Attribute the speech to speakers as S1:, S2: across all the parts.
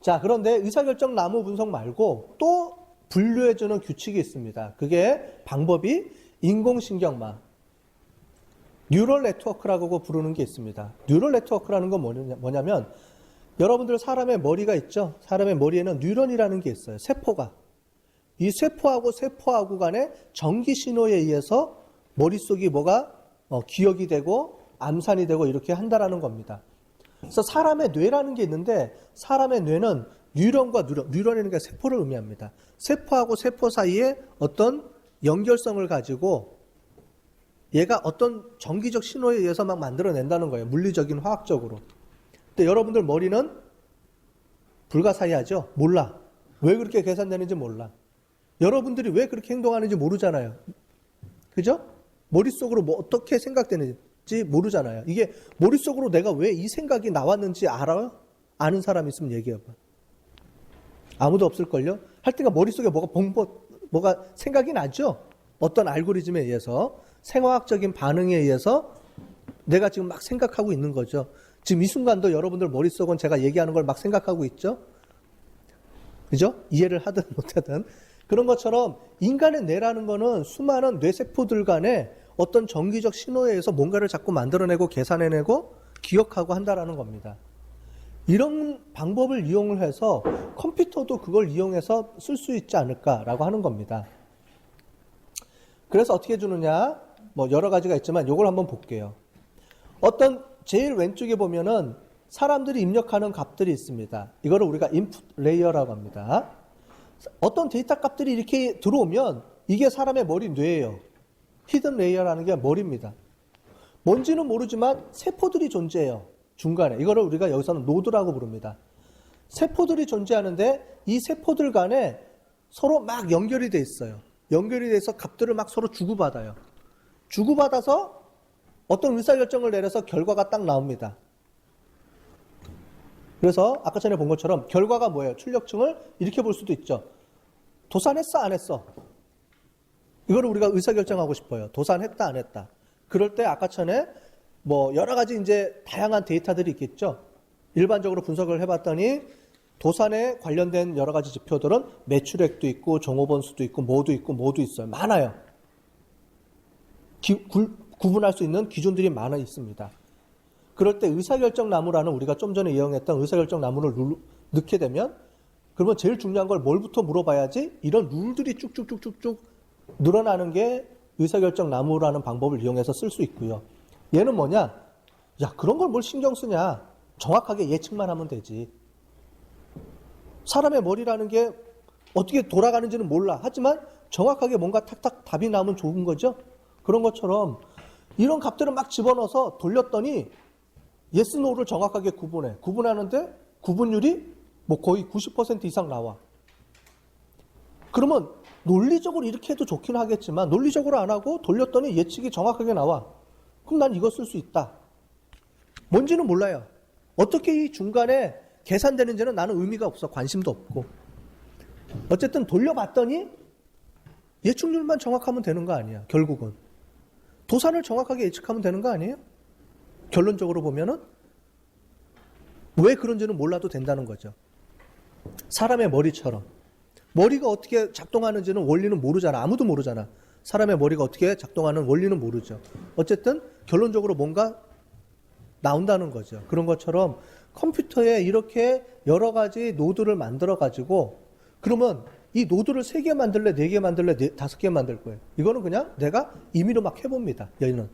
S1: 자, 그런데 의사결정 나무 분석 말고 또 분류해주는 규칙이 있습니다. 그게 방법이 인공신경망, 뉴럴 네트워크라고 부르는 게 있습니다. 뉴럴 네트워크라는 건 뭐냐면 여러분들 사람의 머리가 있죠? 사람의 머리에는 뉴런이라는 게 있어요. 세포가. 이 세포하고 세포하고 간의 전기 신호에 의해서 머릿속이 뭐가 기억이 되고 암산이 되고 이렇게 한다라는 겁니다. 그래서 사람의 뇌라는 게 있는데 사람의 뇌는 뉴런과 뉴런이라는 게 세포를 의미합니다. 세포하고 세포 사이에 어떤 연결성을 가지고 얘가 어떤 전기적 신호에 의해서 막 만들어낸다는 거예요. 물리적인 화학적으로. 근데 여러분들 머리는 불가사의하죠? 몰라. 왜 그렇게 계산되는지 몰라. 여러분들이 왜 그렇게 행동하는지 모르잖아요. 그죠? 머릿속으로 뭐 어떻게 생각되는지 모르잖아요. 이게 머릿속으로 내가 왜 이 생각이 나왔는지 알아요? 아는 사람 있으면 얘기해봐. 아무도 없을걸요? 할 때가 머릿속에 뭐가 생각이 나죠? 어떤 알고리즘에 의해서, 생화학적인 반응에 의해서 내가 지금 막 생각하고 있는 거죠. 지금 이 순간도 여러분들 머릿속은 제가 얘기하는 걸 막 생각하고 있죠? 그죠? 이해를 하든 못하든. 그런 것처럼 인간의 뇌라는 거는 수많은 뇌세포들 간에 어떤 전기적 신호에 의해서 뭔가를 자꾸 만들어내고 계산해내고 기억하고 한다라는 겁니다. 이런 방법을 이용을 해서 컴퓨터도 그걸 이용해서 쓸 수 있지 않을까라고 하는 겁니다. 그래서 어떻게 주느냐? 뭐 여러 가지가 있지만 이걸 한번 볼게요. 어떤 제일 왼쪽에 보면은 사람들이 입력하는 값들이 있습니다. 이거를 우리가 인풋 레이어라고 합니다. 어떤 데이터 값들이 이렇게 들어오면 이게 사람의 머리 뇌예요. 히든 레이어라는 게 머리입니다. 뭔지는 모르지만 세포들이 존재해요. 중간에. 이거를 우리가 여기서는 노드라고 부릅니다. 세포들이 존재하는데 이 세포들 간에 서로 막 연결이 돼 있어요. 연결이 돼서 값들을 막 서로 주고받아요. 주고받아서 어떤 의사결정을 내려서 결과가 딱 나옵니다. 그래서 아까 전에 본 것처럼 결과가 뭐예요? 출력층을 이렇게 볼 수도 있죠. 도산했어? 안 했어? 이거를 우리가 의사결정하고 싶어요. 도산했다? 안 했다? 그럴 때 아까 전에 뭐 여러 가지 이제 다양한 데이터들이 있겠죠. 일반적으로 분석을 해봤더니 도산에 관련된 여러 가지 지표들은 매출액도 있고 종업원수도 있고 뭐도 있어요. 많아요. 구분할 수 있는 기준들이 많아 있습니다. 그럴 때 의사결정 나무라는 우리가 좀 전에 이용했던 의사결정 나무를 넣게 되면 그러면 제일 중요한 걸 뭘부터 물어봐야지 이런 룰들이 쭉쭉쭉쭉쭉 늘어나는 게 의사결정 나무라는 방법을 이용해서 쓸 수 있고요. 얘는 뭐냐? 야, 그런 걸 뭘 신경 쓰냐? 정확하게 예측만 하면 되지. 사람의 머리라는 게 어떻게 돌아가는지는 몰라. 하지만 정확하게 뭔가 탁탁 답이 나오면 좋은 거죠? 그런 것처럼 이런 값들을 막 집어넣어서 돌렸더니 yes, no를 정확하게 구분해. 구분하는데 구분율이 뭐 거의 90% 이상 나와. 그러면 논리적으로 이렇게 해도 좋긴 하겠지만 논리적으로 안 하고 돌렸더니 예측이 정확하게 나와. 그럼 난 이거 쓸 수 있다. 뭔지는 몰라요. 어떻게 이 중간에 계산되는지는 나는 의미가 없어. 관심도 없고. 어쨌든 돌려봤더니 예측률만 정확하면 되는 거 아니야. 결국은. 도산을 정확하게 예측하면 되는 거 아니에요? 결론적으로 보면은 왜 그런지는 몰라도 된다는 거죠. 사람의 머리처럼. 머리가 어떻게 작동하는지는 원리는 모르잖아. 아무도 모르잖아. 사람의 머리가 어떻게 작동하는 원리는 모르죠. 어쨌든 결론적으로 뭔가 나온다는 거죠. 그런 것처럼 컴퓨터에 이렇게 여러 가지 노드를 만들어 가지고 그러면 이 노드를 3개 만들래, 4개 만들래, 5개 만들 거예요. 이거는 그냥 내가 임의로 막 해봅니다. 얘는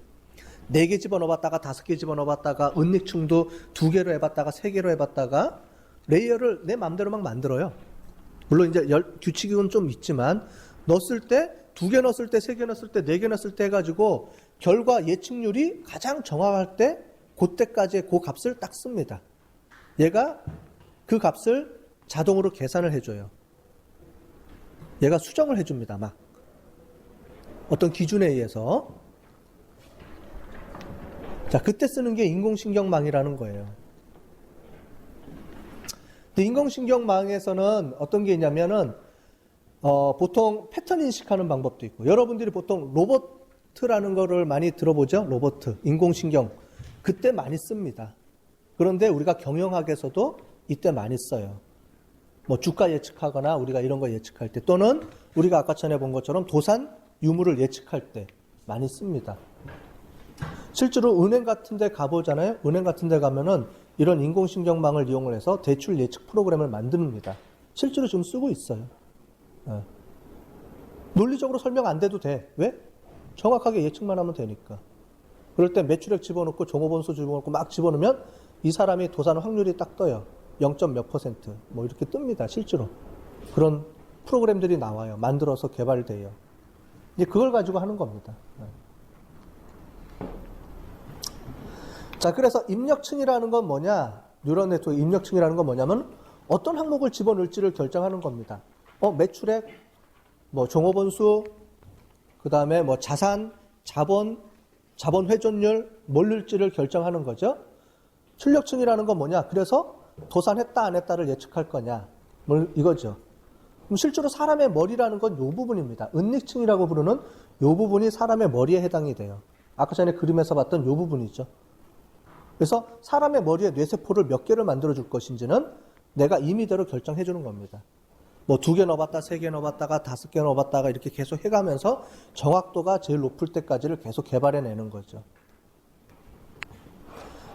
S1: 4개 집어넣어봤다가 5개 집어넣어봤다가 은닉층도 2개로 해봤다가 3개로 해봤다가 레이어를 내 마음대로 막 만들어요. 물론 이제 규칙은 좀 있지만 넣었을 때 2개 넣었을 때 3개 넣었을 때 4개 넣었을 때 해가지고 결과 예측률이 가장 정확할 때 그때까지의 그 값을 딱 씁니다. 얘가 그 값을 자동으로 계산을 해줘요. 얘가 수정을 해줍니다. 막 어떤 기준에 의해서. 자, 그때 쓰는 게 인공신경망이라는 거예요. 근데 인공신경망에서는 어떤 게 있냐면은 보통 패턴 인식하는 방법도 있고, 여러분들이 보통 로봇이라는 거를 많이 들어보죠? 로봇, 인공신경. 그때 많이 씁니다. 그런데 우리가 경영학에서도 이때 많이 써요. 뭐 주가 예측하거나 우리가 이런 거 예측할 때 또는 우리가 아까 전에 본 것처럼 도산 유무를 예측할 때 많이 씁니다. 실제로 은행 같은 데 가보잖아요. 은행 같은 데 가면은 이런 인공신경망을 이용을 해서 대출 예측 프로그램을 만듭니다. 실제로 지금 쓰고 있어요. 논리적으로 설명 안 돼도 돼. 왜? 정확하게 예측만 하면 되니까. 그럴 때 매출액 집어넣고 종업원수 집어넣고 막 집어넣으면 이 사람이 도산 확률이 딱 떠요. 0. 몇 %. 뭐 이렇게 뜹니다. 실제로. 그런 프로그램들이 나와요. 만들어서 개발돼요. 이제 그걸 가지고 하는 겁니다. 자, 그래서 입력층이라는 건 뭐냐? 뉴런 네트워크 입력층이라는 건 뭐냐면 어떤 항목을 집어넣을지를 결정하는 겁니다. 매출액, 뭐 종업원수, 그 다음에 뭐 자산, 자본 회전율, 뭘 넣을지를 결정하는 거죠. 출력층이라는 건 뭐냐? 그래서 도산했다 안 했다를 예측할 거냐? 이거죠. 그럼 실제로 사람의 머리라는 건 이 부분입니다. 은닉층이라고 부르는 이 부분이 사람의 머리에 해당이 돼요. 아까 전에 그림에서 봤던 이 부분이죠. 그래서 사람의 머리에 뇌세포를 몇 개를 만들어 줄 것인지는 내가 임의대로 결정해 주는 겁니다. 뭐 2개 넣어봤다, 3개 넣어봤다가 5개 넣어봤다가 이렇게 계속 해가면서 정확도가 제일 높을 때까지를 계속 개발해내는 거죠.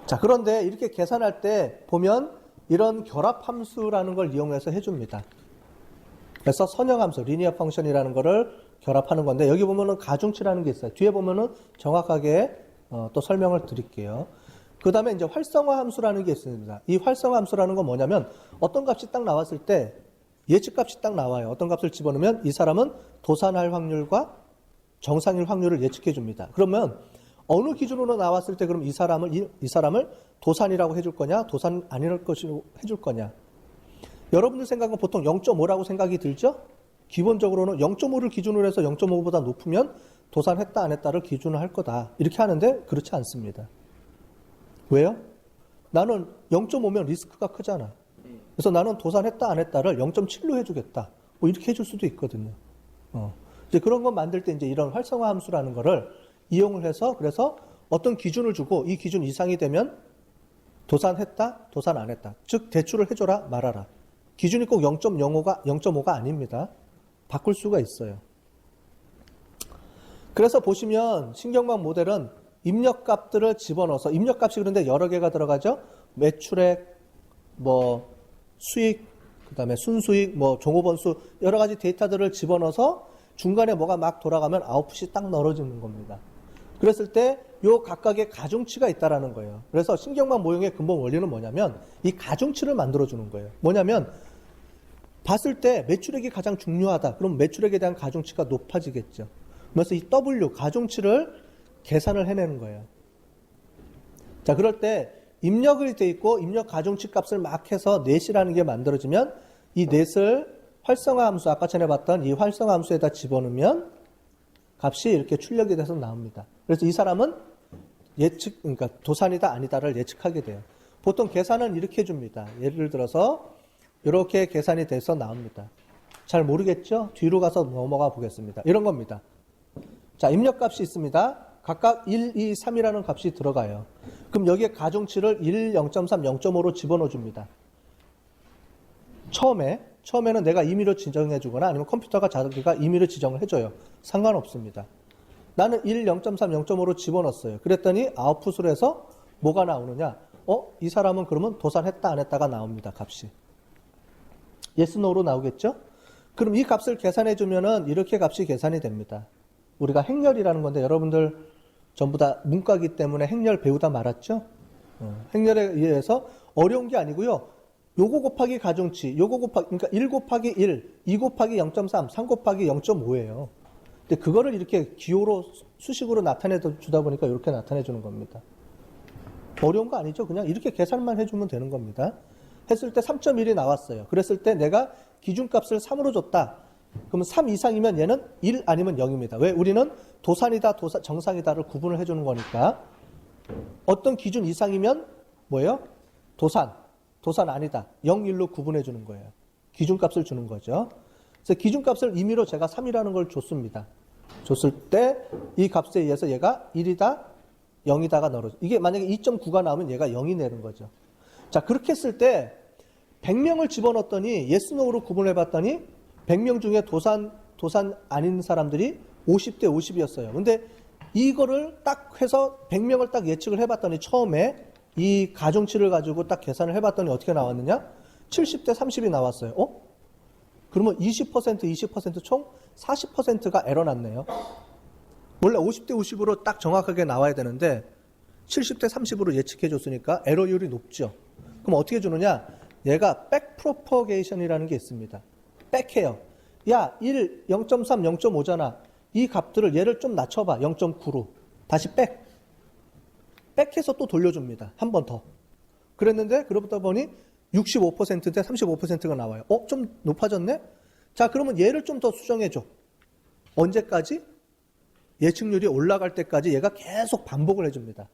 S1: 자, 그런데 이렇게 계산할 때 보면 이런 결합함수라는 걸 이용해서 해줍니다. 그래서 선형함수, 리니어 펑션이라는 거를 결합하는 건데 여기 보면은 가중치라는 게 있어요. 뒤에 보면은 정확하게 또 설명을 드릴게요. 그 다음에 이제 활성화 함수라는 게 있습니다. 이 활성화 함수라는 건 뭐냐면 어떤 값이 딱 나왔을 때 예측값이 딱 나와요. 어떤 값을 집어넣으면 이 사람은 도산할 확률과 정상일 확률을 예측해 줍니다. 그러면 어느 기준으로 나왔을 때 그럼 이 사람을 도산이라고 해줄 거냐, 도산 아니랄 것이라고 해줄 거냐. 여러분들 생각은 보통 0.5라고 생각이 들죠? 기본적으로는 0.5를 기준으로 해서 0.5보다 높으면 도산했다 안 했다를 기준으로 할 거다. 이렇게 하는데 그렇지 않습니다. 왜요? 나는 0.5면 리스크가 크잖아. 그래서 나는 도산했다 안 했다를 0.7로 해주겠다. 뭐 이렇게 해줄 수도 있거든요. 이제 그런 거 만들 때 이제 이런 활성화 함수라는 거를 이용을 해서 그래서 어떤 기준을 주고 이 기준 이상이 되면 도산했다, 도산 안 했다. 즉 대출을 해줘라, 말아라. 기준이 꼭 0.5가 아닙니다. 바꿀 수가 있어요. 그래서 보시면 신경망 모델은 입력값들을 집어넣어서 입력값이 그런데 여러 개가 들어가죠. 매출액, 뭐 수익, 그 다음에 순수익, 뭐 종업원수 여러 가지 데이터들을 집어넣어서 중간에 뭐가 막 돌아가면 아웃풋이 딱 넣어지는 겁니다. 그랬을 때 요 각각의 가중치가 있다라는 거예요. 그래서 신경망 모형의 근본 원리는 뭐냐면 이 가중치를 만들어주는 거예요. 뭐냐면 봤을 때 매출액이 가장 중요하다. 그럼 매출액에 대한 가중치가 높아지겠죠. 그래서 이 W 가중치를 계산을 해내는 거예요. 자, 그럴 때 입력이 돼 있고 입력 가중치 값을 막 해서 넷이라는 게 만들어지면 이 넷을 활성화 함수, 아까 전에 봤던 이 활성화 함수에다 집어넣으면 값이 이렇게 출력이 돼서 나옵니다. 그래서 이 사람은 그러니까 도산이다 아니다를 예측하게 돼요. 보통 계산은 이렇게 해줍니다. 예를 들어서 이렇게 계산이 돼서 나옵니다. 잘 모르겠죠? 뒤로 가서 넘어가 보겠습니다. 이런 겁니다. 자, 입력값이 있습니다. 각각 1, 2, 3이라는 값이 들어가요. 그럼 여기에 가중치를 1, 0.3, 0.5로 집어넣어 줍니다. 처음에는 내가 임의로 지정해 주거나 아니면 컴퓨터가 자기가 임의로 지정을 해줘요. 상관없습니다. 나는 1, 0.3, 0.5로 집어넣었어요. 그랬더니 아웃풋으로 해서 뭐가 나오느냐? 이 사람은 그러면 도산했다 안 했다가 나옵니다. 값이. yes, no로 나오겠죠? 그럼 이 값을 계산해 주면은 이렇게 값이 계산이 됩니다. 우리가 행렬이라는 건데 여러분들 전부 다 문과기 때문에 행렬 배우다 말았죠? 행렬에 의해서 어려운 게 아니고요. 요거 곱하기 가중치, 그러니까 1 곱하기 1, 2 곱하기 0.3, 3 곱하기 0.5예요. 근데 그거를 이렇게 기호로, 수식으로 나타내 주다 보니까 이렇게 나타내 주는 겁니다. 어려운 거 아니죠? 그냥 이렇게 계산만 해주면 되는 겁니다. 했을 때 3.1이 나왔어요. 그랬을 때 내가 기준값을 3으로 줬다. 그러면 3 이상이면 얘는 1 아니면 0입니다. 왜? 우리는 도산이다, 정상이다를 구분을 해주는 거니까. 어떤 기준 이상이면 뭐예요? 도산 아니다. 0, 1로 구분해 주는 거예요. 기준값을 주는 거죠. 그래서 기준값을 임의로 제가 3이라는 걸 줬습니다. 줬을 때 이 값에 의해서 얘가 1이다, 0이다가 넣어져. 이게 만약에 2.9가 나오면 얘가 0이 내는 거죠. 자, 그렇게 했을 때 100명을 집어넣었더니 yes, no로 구분해봤더니 100명 중에 도산 아닌 사람들이 50대 50이었어요. 근데 이거를 딱 해서 100명을 딱 예측을 해봤더니 처음에 이 가중치를 가지고 딱 계산을 해봤더니 어떻게 나왔느냐? 70대 30이 나왔어요. 그러면 20% 총 40%가 에러 났네요. 원래 50대 50으로 딱 정확하게 나와야 되는데 70대 30으로 예측해 줬으니까 에러율이 높죠. 그럼 어떻게 주느냐? 얘가 백프로퍼게이션이라는 게 있습니다. 백해요. 야, 1, 0.3, 0.5잖아. 이 값들을 얘를 좀 낮춰봐. 0.9로. 다시 백해서 또 돌려줍니다. 한 번 더. 그랬는데 그러다 보니 65%대 35%가 나와요. 좀 높아졌네? 자, 그러면 얘를 좀 더 수정해줘. 언제까지? 예측률이 올라갈 때까지 얘가 계속 반복을 해줍니다.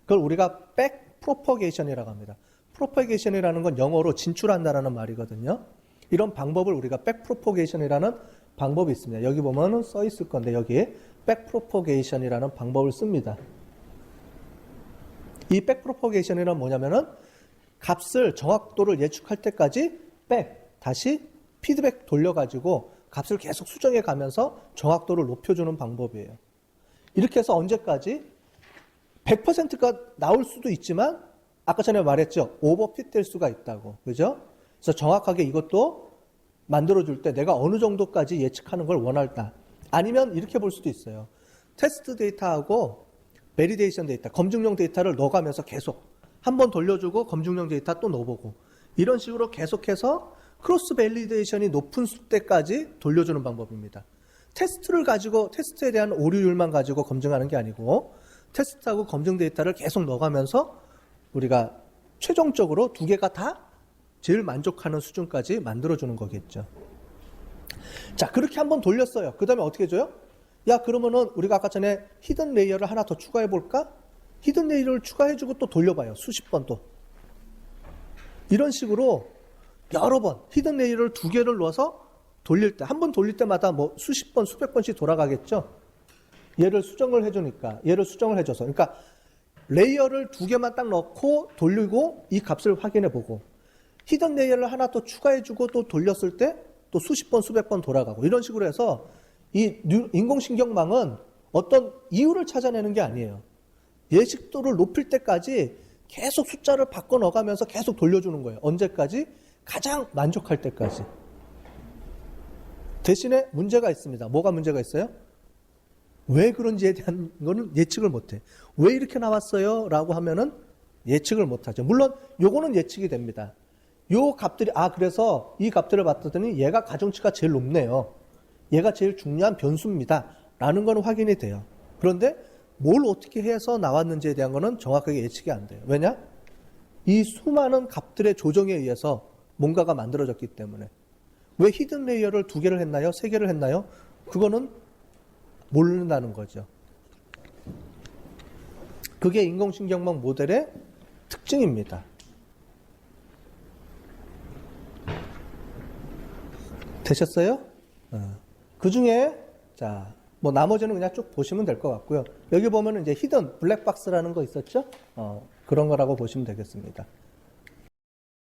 S1: 그걸 우리가 백프로퍼게이션이라고 합니다. 프로퍼게이션이라는 건 영어로 진출한다라는 말이거든요. 이런 방법을 우리가 백프로퍼게이션이라는 방법이 있습니다. 여기 보면은 써 있을 건데 여기에 백프로퍼게이션이라는 방법을 씁니다. 이 백프로퍼게이션이란 뭐냐면은 값을 정확도를 예측할 때까지 다시 피드백 돌려가지고 값을 계속 수정해 가면서 정확도를 높여주는 방법이에요. 이렇게 해서 언제까지? 100%가 나올 수도 있지만 아까 전에 말했죠. 오버핏 될 수가 있다고. 그죠? 그래서 정확하게 이것도 만들어줄 때 내가 어느 정도까지 예측하는 걸 원할까? 아니면 이렇게 볼 수도 있어요. 테스트 데이터하고 베리데이션 데이터, 검증용 데이터를 넣어가면서 계속 한 번 돌려주고 검증용 데이터 또 넣어보고 이런 식으로 계속해서 크로스 밸리데이션이 높은 때까지 돌려주는 방법입니다. 테스트에 대한 오류율만 가지고 검증하는 게 아니고 테스트하고 검증 데이터를 계속 넣어가면서 우리가 최종적으로 두 개가 다 제일 만족하는 수준까지 만들어주는 거겠죠. 자, 그렇게 한번 돌렸어요. 그 다음에 어떻게 해줘요? 야, 그러면은 우리가 아까 전에 히든 레이어를 하나 더 추가해 볼까? 히든 레이어를 추가해주고 또 돌려봐요. 수십 번 또. 이런 식으로 여러 번 히든 레이어를 두 개를 넣어서 돌릴 때, 한 번 돌릴 때마다 뭐 수십 번, 수백 번씩 돌아가겠죠? 얘를 수정을 해주니까, 얘를 수정을 해줘서. 그러니까 레이어를 두 개만 딱 넣고 돌리고 이 값을 확인해 보고 히든 레이어를 하나 더 추가해주고 또 돌렸을 때 또 수십 번, 수백 번 돌아가고 이런 식으로 해서 이 인공신경망은 어떤 이유를 찾아내는 게 아니에요. 예측도를 높일 때까지 계속 숫자를 바꿔 넣어가면서 계속 돌려주는 거예요. 언제까지? 가장 만족할 때까지. 대신에 문제가 있습니다. 뭐가 문제가 있어요? 왜 그런지에 대한 거는 예측을 못해. 왜 이렇게 나왔어요? 라고 하면은 예측을 못하죠. 물론 요거는 예측이 됩니다. 요 값들이 그래서 이 값들을 봤더니 얘가 가중치가 제일 높네요. 얘가 제일 중요한 변수입니다. 라는 건 확인이 돼요. 그런데 뭘 어떻게 해서 나왔는지에 대한 거는 정확하게 예측이 안 돼요. 왜냐? 이 수많은 값들의 조정에 의해서 뭔가가 만들어졌기 때문에. 왜 히든 레이어를 두 개를 했나요? 세 개를 했나요? 그거는 모른다는 거죠. 그게 인공신경망 모델의 특징입니다. 되셨어요? 그 중에, 자, 뭐 나머지는 그냥 쭉 보시면 될 것 같고요. 여기 보면은 이제 히든 블랙박스라는 거 있었죠? 그런 거라고 보시면 되겠습니다.